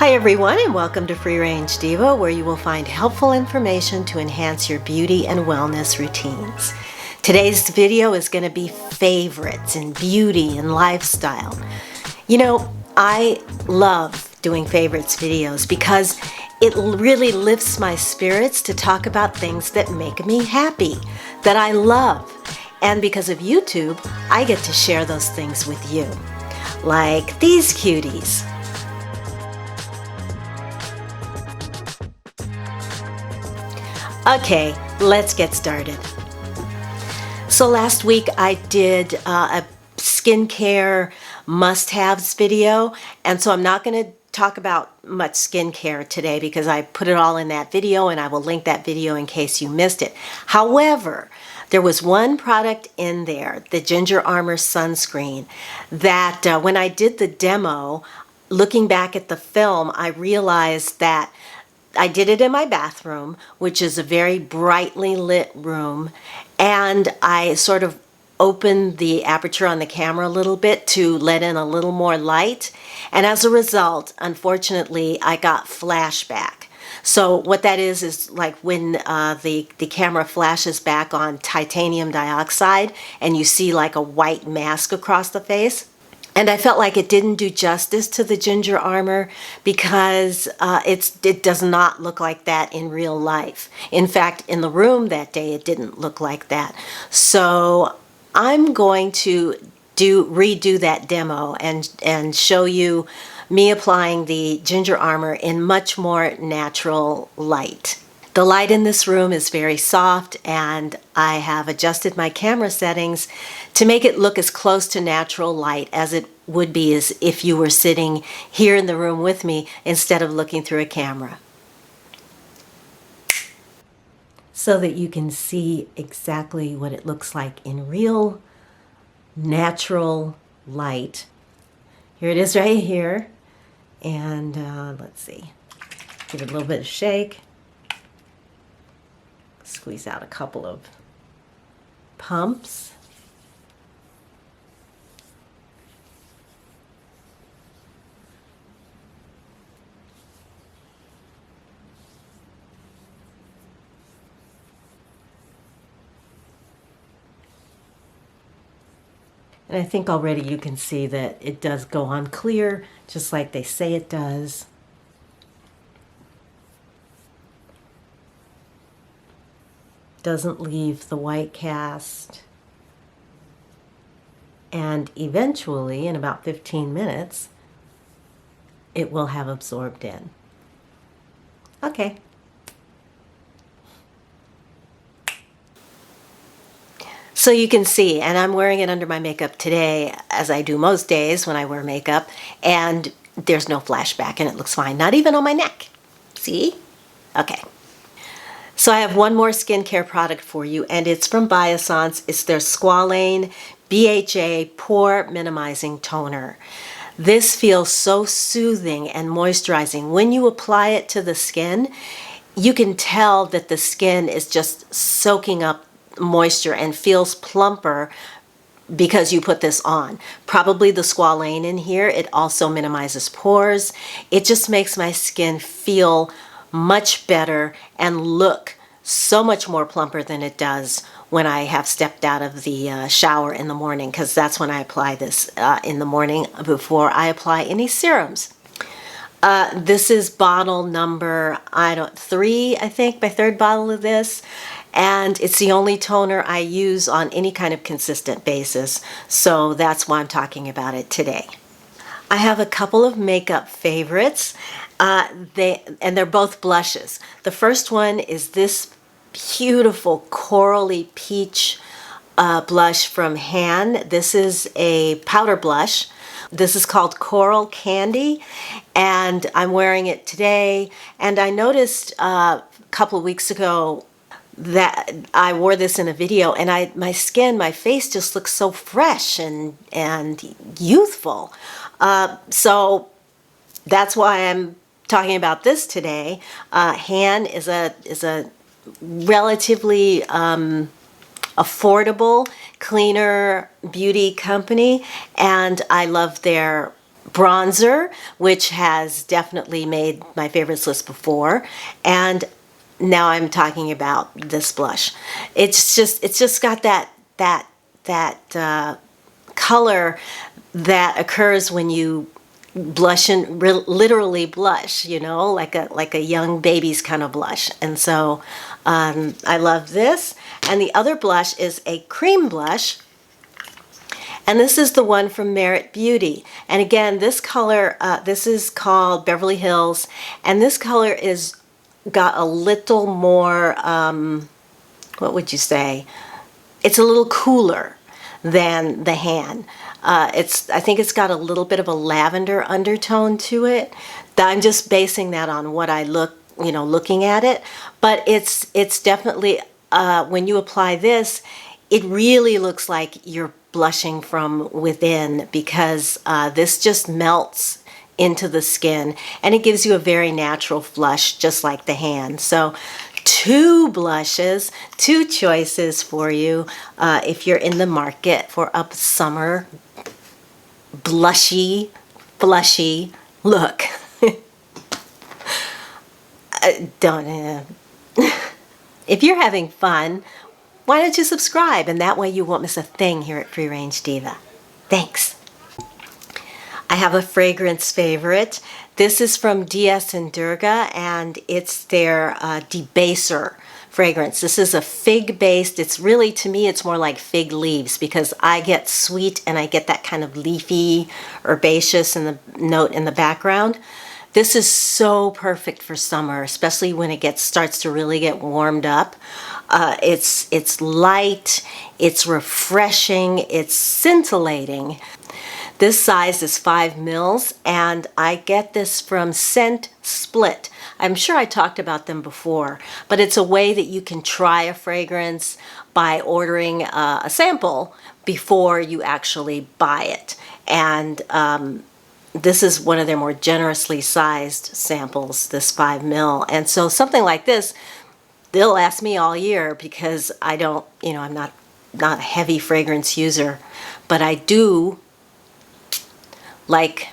Hi everyone, and welcome to Free Range Diva, where you will find helpful information to enhance your beauty and wellness routines. Today's video is going to be favorites in beauty and lifestyle. You know, I love doing favorites videos because it really lifts my spirits to talk about things that make me happy, that I love. And because of YouTube, I get to share those things with you. Like these cuties. Okay, let's get started. So last week I did a skincare must-haves video, and so I'm not going to talk about much skincare today because I put it all in that video, and I will link that video in case you missed it. However, there was one product in there, the Ginger Armor Sunscreen, that when I did the demo, looking back at the film, I realized that I did it in my bathroom, which is a very brightly lit room, and I sort of opened the aperture on the camera a little bit to let in a little more light, and as a result, unfortunately, I got flashback. So what that is like when the camera flashes back on titanium dioxide and you see like a white mask across the face. And I felt like it didn't do justice to the Ginger Armor because it does not look like that in real life. In fact, in the room that day, it didn't look like that. So I'm going to redo that demo and show you me applying the Ginger Armor in much more natural light. The light in this room is very soft, and I have adjusted my camera settings to make it look as close to natural light as it would be as if you were sitting here in the room with me instead of looking through a camera. So that you can see exactly what it looks like in real natural light. Here it is right here. And let's see, give it a little bit of shake. Squeeze out a couple of pumps. And I think already you can see that it does go on clear, just like they say it does. Doesn't leave the white cast, and eventually in about 15 minutes it will have absorbed in. Okay. So you can see, and I'm wearing it under my makeup today, as I do most days when I wear makeup, and there's no flashback and it looks fine, not even on my neck. See? Okay. So I have one more skincare product for you, and it's from Biossance. It's their Squalane BHA Pore Minimizing Toner. This feels so soothing and moisturizing. When you apply it to the skin, you can tell that the skin is just soaking up moisture and feels plumper because you put this on. Probably the Squalane in here. It also minimizes pores. It just makes my skin feel much better and look so much more plumper than it does when I have stepped out of the shower in the morning, because that's when I apply this in the morning before I apply any serums. This is bottle number 3, I think, my third bottle of this, and it's the only toner I use on any kind of consistent basis, so that's why I'm talking about it today. I have a couple of makeup favorites. They're both blushes. The first one is this beautiful corally peach blush from Han. This is a powder blush. This is called Coral Candy, and I'm wearing it today. And I noticed a couple of weeks ago that I wore this in a video, and my face just looks so fresh and youthful. So that's why I'm talking about this today. Han is a relatively affordable, cleaner beauty company, and I love their bronzer, which has definitely made my favorites list before, and now I'm talking about this blush. It's just got that color that occurs when you blush and literally blush, you know, like a young baby's kind of blush. And so I love this. And the other blush is a cream blush. And this is the one from Merit Beauty. And again, this color, this is called Beverly Hills. And this color is got a little more, what would you say? It's a little cooler than the Han. I think it's got a little bit of a lavender undertone to it. I'm just basing that on what I looking at it. But it's definitely, when you apply this, it really looks like you're blushing from within, because this just melts into the skin and it gives you a very natural flush, just like the Han. So two blushes, two choices for you if you're in the market for a summer blushy look. Don't. If you're having fun, why don't you subscribe, and that way you won't miss a thing here at Free Range Diva. Thanks. I have a fragrance favorite. This is from DS and Durga, and it's their Debaser fragrance. This is a fig based. It's really, to me, it's more like fig leaves, because I get sweet and I get that kind of leafy, herbaceous in the note in the background. This is so perfect for summer, especially when it starts to really get warmed up. It's light, it's refreshing, it's scintillating. This size is 5 mils, and I get this from Scent Split. I'm sure I talked about them before, but it's a way that you can try a fragrance by ordering a sample before you actually buy it. And this is one of their more generously sized samples, this 5 mil. And so something like this, they'll last me all year, because I don't, I'm not a heavy fragrance user, but I do like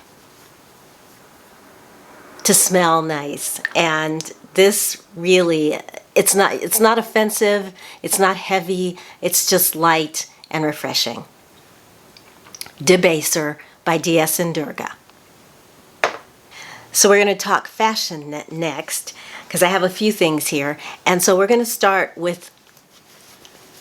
to smell nice. And this really, it's not offensive, it's not heavy, it's just light and refreshing. Debaser by DS and Durga. So we're going to talk fashion next, because I have a few things here. And so we're going to start with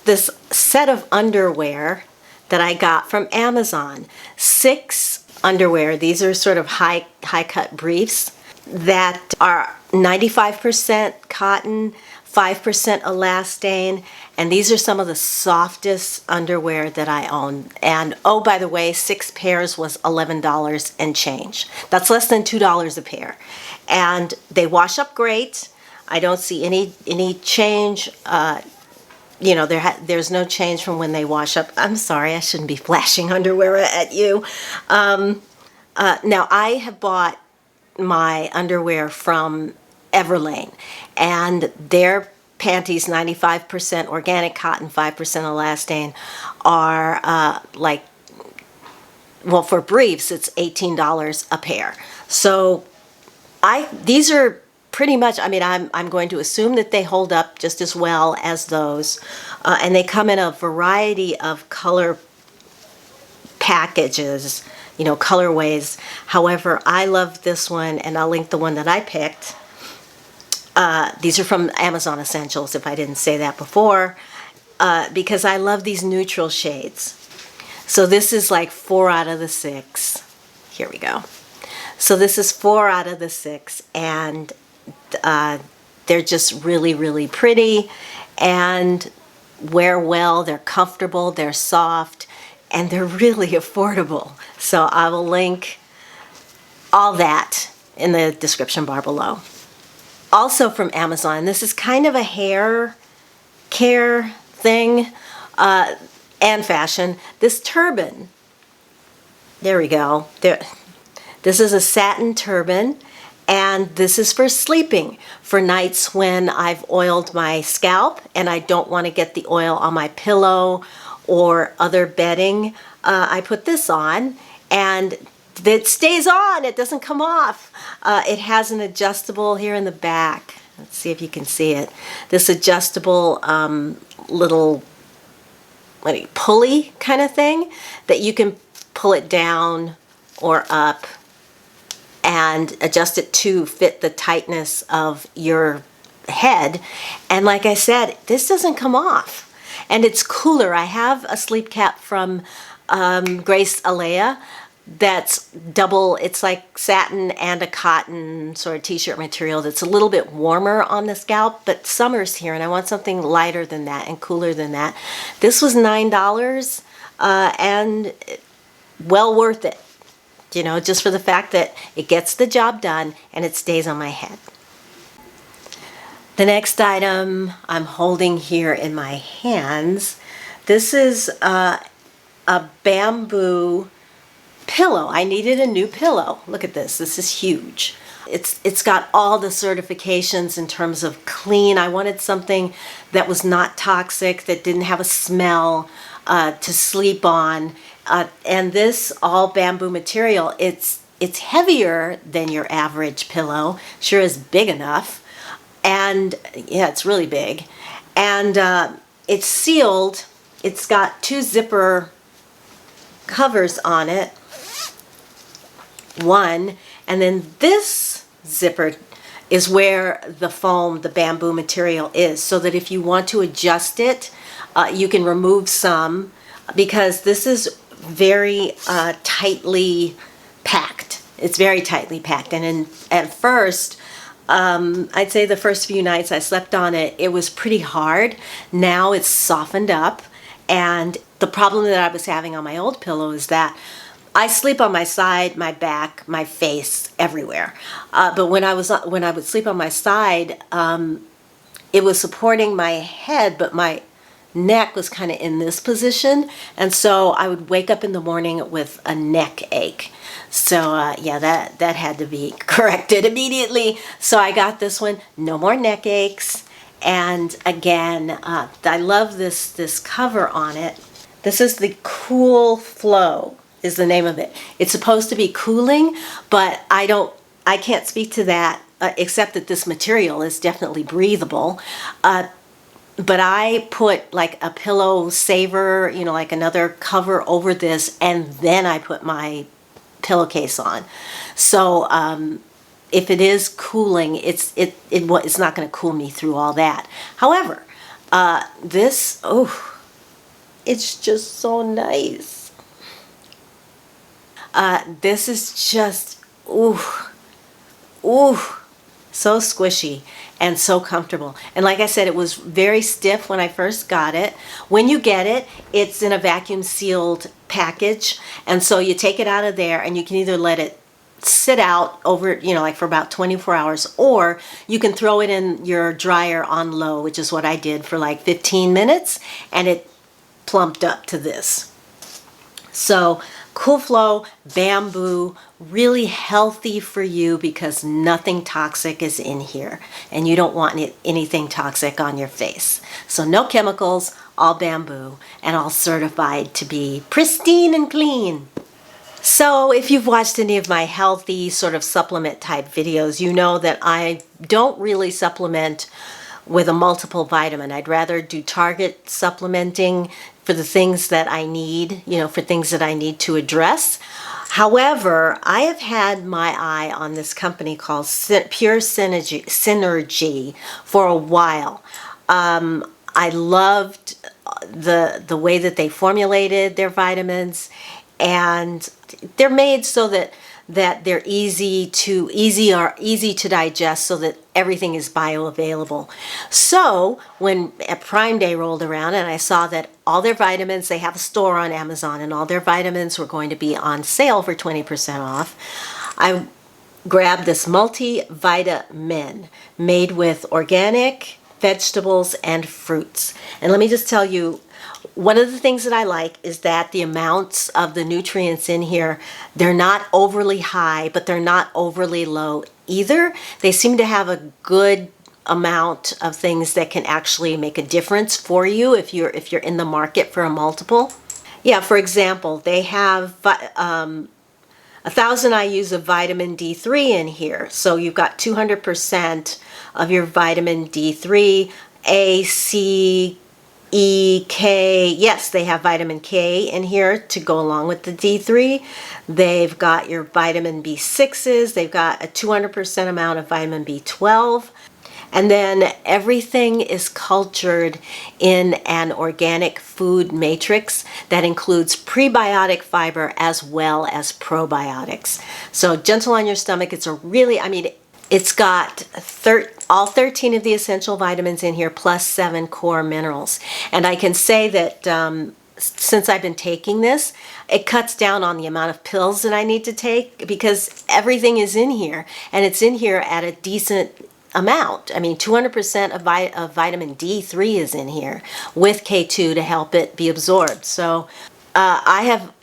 this set of underwear that I got from Amazon. 6 underwear. These are sort of high cut briefs that are 95% cotton, 5% elastane, and these are some of the softest underwear that I own. And oh, by the way, 6 pairs was $11 and change. That's less than $2 a pair. And they wash up great. I don't see any change. There's no change from when they wash up. I'm sorry, I shouldn't be flashing underwear at you. Now, I have bought my underwear from Everlane, and their panties, 95% organic cotton, 5% elastane, are for briefs, it's $18 a pair. So these are pretty much, I'm going to assume that they hold up just as well as those. And they come in a variety of color packages, colorways. However, I love this one, and I'll link the one that I picked. These are from Amazon Essentials, if I didn't say that before, because I love these neutral shades. So this is like 4 out of the 6. Here we go. So this is 4 out of the 6, and they're just really, really pretty and wear well. They're comfortable, they're soft, and they're really affordable. So I will link all that in the description bar below. Also from Amazon, this is kind of a hair care thing and fashion. This turban, there we go. This is a satin turban, and this is for sleeping, for nights when I've oiled my scalp and I don't want to get the oil on my pillow or other bedding. I put this on, and that stays on. It doesn't come off. It has an adjustable here in the back. Let's see if you can see it. This adjustable little pulley kind of thing that you can pull it down or up and adjust it to fit the tightness of your head. And like I said, this doesn't come off. And it's cooler. I have a sleep cap from Grace Alea that's double. It's like satin and a cotton sort of t-shirt material that's a little bit warmer on the scalp, but summer's here and I want something lighter than that and cooler than that. This was $9 and well worth it, you know, just for the fact that it gets the job done and it stays on my head. The next item I'm holding here in my hands, this is a bamboo pillow. I needed a new pillow. Look at this. This is huge. It's got all the certifications in terms of clean. I wanted something that was not toxic, that didn't have a smell to sleep on. And this all bamboo material, it's heavier than your average pillow. Sure is big enough. And yeah, it's really big. And it's sealed. It's got 2 zipper covers on it. One, and then this zipper is where the foam, the bamboo material is, so that if you want to adjust it, you can remove some, because this is very tightly packed. It's very tightly packed. And at first, I'd say the first few nights I slept on it, it was pretty hard. Now it's softened up. And the problem that I was having on my old pillow is that I sleep on my side, my back, my face, everywhere. But when I would sleep on my side, it was supporting my head, but my neck was kind of in this position. And so I would wake up in the morning with a neck ache. So yeah, that had to be corrected immediately. So I got this one, no more neck aches. And again, I love this cover on it. This is the Cool Flow is the name of it. It's supposed to be cooling, but I can't speak to that except that this material is definitely breathable. But I put like a pillow saver, you know, like another cover over this, and then I put my pillowcase on. So if it is cooling, it's not going to cool me through all that. However, this, it's just so nice. This is just, so squishy and so comfortable. And like I said, it was very stiff when I first got it. When you get it, it's in a vacuum sealed package. And so you take it out of there and you can either let it sit out over, you know, like for about 24 hours, or you can throw it in your dryer on low, which is what I did for like 15 minutes, and it plumped up to this. So Cool Flow bamboo, really healthy for you because nothing toxic is in here and you don't want anything toxic on your face. So no chemicals, all bamboo, and all certified to be pristine and clean. So if you've watched any of my healthy sort of supplement type videos, you know that I don't really supplement with a multiple vitamin. I'd rather do target supplementing for the things that I need, you know, for things that I need to address. However, I have had my eye on this company called Pure Synergy for a while. I loved the way that they formulated their vitamins, and they're made so that they're easy to digest, so that everything is bioavailable. So when Prime Day rolled around and I saw that all their vitamins, they have a store on Amazon, and all their vitamins were going to be on sale for 20% off, I grabbed this multivitamin made with organic vegetables and fruits. And let me just tell you, one of the things that I like is that the amounts of the nutrients in here, they're not overly high, but they're not overly low either. They seem to have a good amount of things that can actually make a difference for you if you're in the market for a multiple. Yeah, for example, they have 1,000 IUs of vitamin D3 in here. So you've got 200% of your vitamin D3, A, C, E, K. Yes, they have vitamin K in here to go along with the D3. They've got your vitamin B6s. They've got a 200% amount of vitamin B12. And then everything is cultured in an organic food matrix that includes prebiotic fiber as well as probiotics. So gentle on your stomach. It's a really, I mean, it's got all 13 of the essential vitamins in here plus 7 core minerals. And I can say that since I've been taking this, it cuts down on the amount of pills that I need to take because everything is in here, and it's in here at a decent amount. I mean, 200% of vitamin D3 is in here with K2 to help it be absorbed. So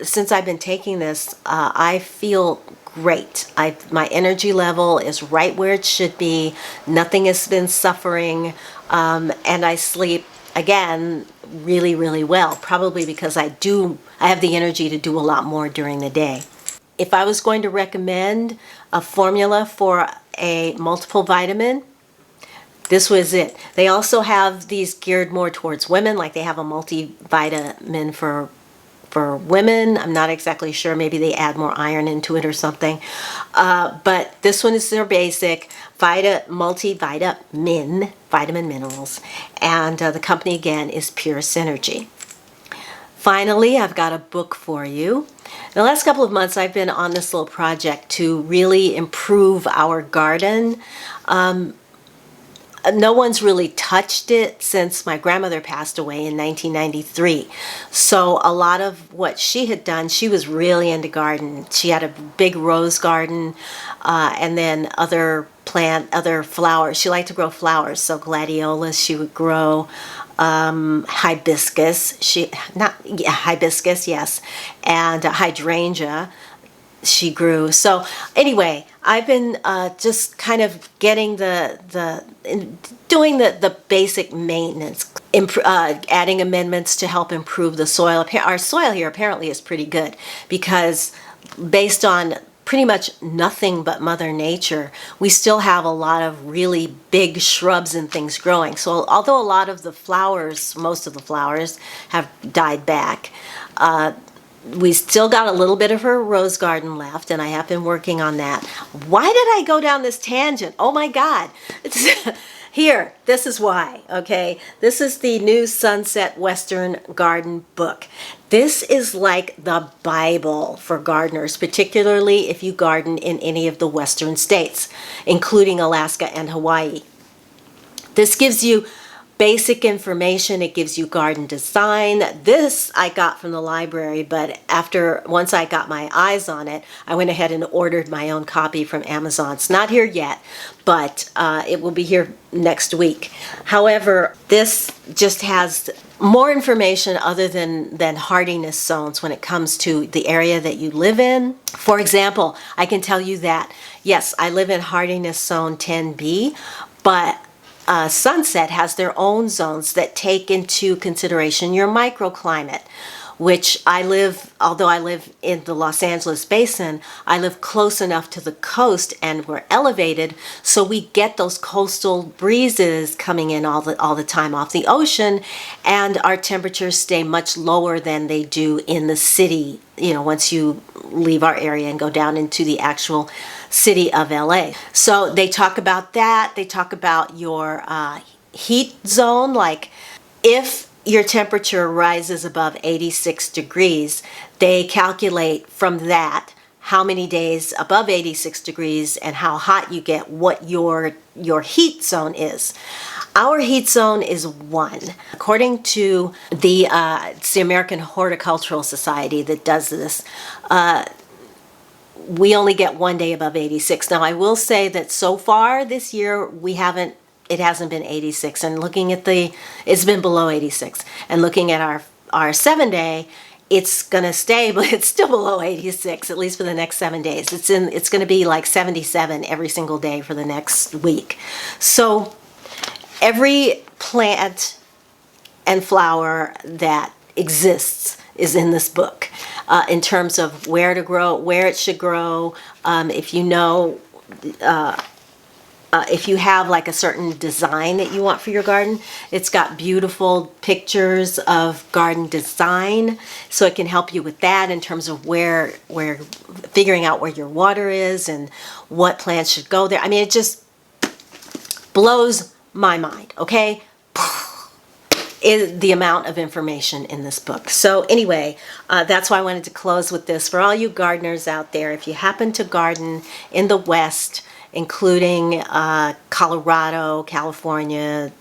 since I've been taking this, I feel great. My energy level is right where it should be. Nothing has been suffering. And I sleep, again, really, really well, probably because I have the energy to do a lot more during the day. If I was going to recommend a formula for a multiple vitamin, this was it. They also have these geared more towards women, like they have a multivitamin for women. I'm not exactly sure. Maybe they add more iron into it or something. But this one is their basic multivitamin, vitamin minerals. And the company, again, is Pure Synergy. Finally, I've got a book for you. In the last couple of months, I've been on this little project to really improve our garden. No one's really touched it since my grandmother passed away in 1993. So a lot of what she had done, she was really into garden. She had a big rose garden and then other flowers. She liked to grow flowers, so gladiolas she would grow. Hibiscus, hibiscus, yes, and hydrangea she grew. So anyway, I've been just kind of getting doing the basic maintenance, adding amendments to help improve the soil. Our soil here apparently is pretty good because based on pretty much nothing but Mother Nature, we still have a lot of really big shrubs and things growing. So although a lot of the flowers, most of the flowers, have died back, we still got a little bit of her rose garden left, and I have been working on that. Why did I go down this tangent? Oh my God. Here, this is why, okay? This is the new Sunset Western Garden book. This is like the Bible for gardeners, particularly if you garden in any of the Western states, including Alaska and Hawaii. This gives you basic information. It gives you garden design. This I got from the library, but once I got my eyes on it, I went ahead and ordered my own copy from Amazon. It's not here yet, but it will be here next week. However, this just has more information other than hardiness zones when it comes to the area that you live in. For example, I can tell you that, yes, I live in hardiness zone 10B, but Sunset has their own zones that take into consideration your microclimate, which although I live in the Los Angeles basin, I live close enough to the coast and we're elevated, so we get those coastal breezes coming in all the time off the ocean, and our temperatures stay much lower than they do in the city, once you leave our area and go down into the actual city of LA. So they talk about that. They talk about your heat zone, like if your temperature rises above 86 degrees, they calculate from that how many days above 86 degrees and how hot you get, what your heat zone is. Our heat zone is 1. According to it's the American Horticultural Society that does this, we only get 1 day above 86. Now, I will say that so far this year, it hasn't been 86. And looking at it's been below 86. And looking at our 7-day, it's going to stay, but it's still below 86, at least for the next 7 days. It's going to be like 77 every single day for the next week. So every plant and flower that exists is in this book. in terms of where to grow, where it should grow. If you know, if you have like a certain design that you want for your garden, it's got beautiful pictures of garden design, so it can help you with that in terms of where figuring out where your water is and what plants should go there. I mean, it just blows my mind, okay? The amount of information in this book. So anyway, that's why I wanted to close with this. For all you gardeners out there, if you happen to garden in the West, including Colorado, California,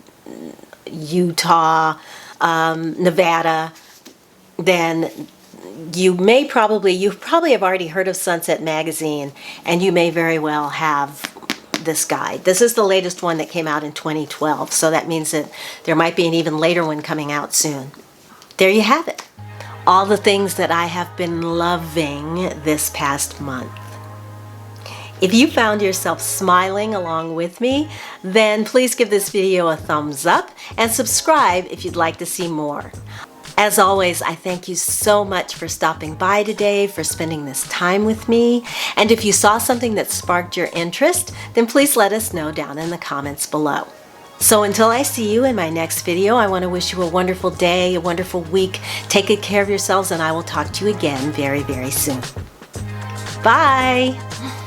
Utah, Nevada, then you've probably have already heard of Sunset Magazine, and you may very well have this guide. This is the latest one that came out in 2012, so that means that there might be an even later one coming out soon. There you have it. All the things that I have been loving this past month. If you found yourself smiling along with me, then please give this video a thumbs up and subscribe if you'd like to see more. As always, I thank you so much for stopping by today, for spending this time with me. And if you saw something that sparked your interest, then please let us know down in the comments below. So until I see you in my next video, I want to wish you a wonderful day, a wonderful week. Take good care of yourselves, and I will talk to you again very, very soon. Bye!